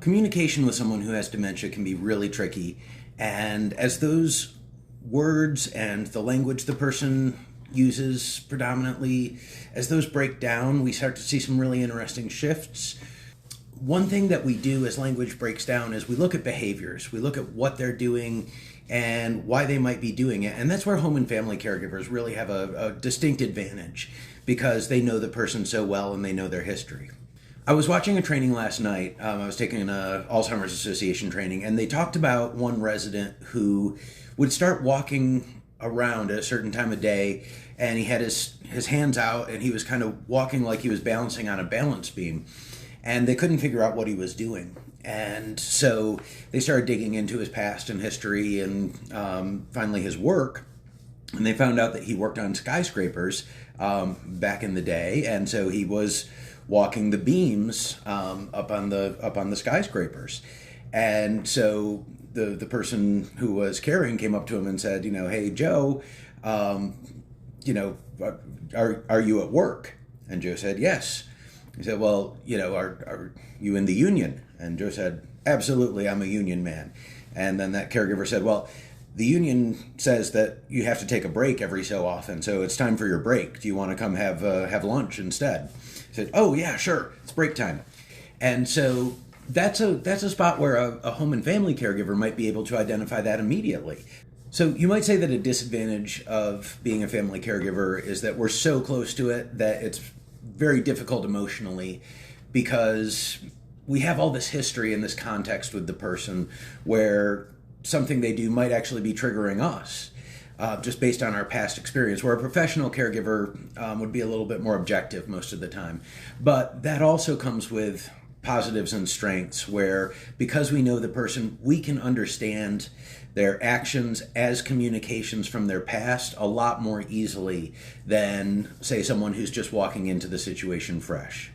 Communication with someone who has dementia can be really tricky. And as those words and the language the person uses predominantly, as those break down, we start to see some really interesting shifts. One thing that we do as language breaks down is we look at behaviors. We look at what they're doing and why they might be doing it. And that's where home and family caregivers really have a distinct advantage because they know the person so well and they know their history. I was watching a training last night. I was taking an Alzheimer's Association training, and they talked about one resident who would start walking around at a certain time of day, and he had his hands out, and he was kind of walking like he was balancing on a balance beam, and they couldn't figure out what he was doing. And so they started digging into his past and history and finally his work, and they found out that he worked on skyscrapers back in the day, and so he was walking the beams up on the skyscrapers. And so the person who was caring came up to him and said, "Hey, Joe, are you at work?" And Joe said, "Yes." He said, "Well, are you in the union?" And Joe said, "Absolutely, I'm a union man." And then that caregiver said, "Well, the union says that you have to take a break every so often, so it's time for your break. Do you want to come have lunch instead?" He said, "Oh yeah, sure, it's break time." And so that's a spot where a home and family caregiver might be able to identify that immediately. So you might say that a disadvantage of being a family caregiver is that we're so close to it that it's very difficult emotionally because we have all this history and this context with the person where something they do might actually be triggering us, just based on our past experience, where a professional caregiver would be a little bit more objective most of the time. But that also comes with positives and strengths where, because we know the person, we can understand their actions as communications from their past a lot more easily than, say, someone who's just walking into the situation fresh.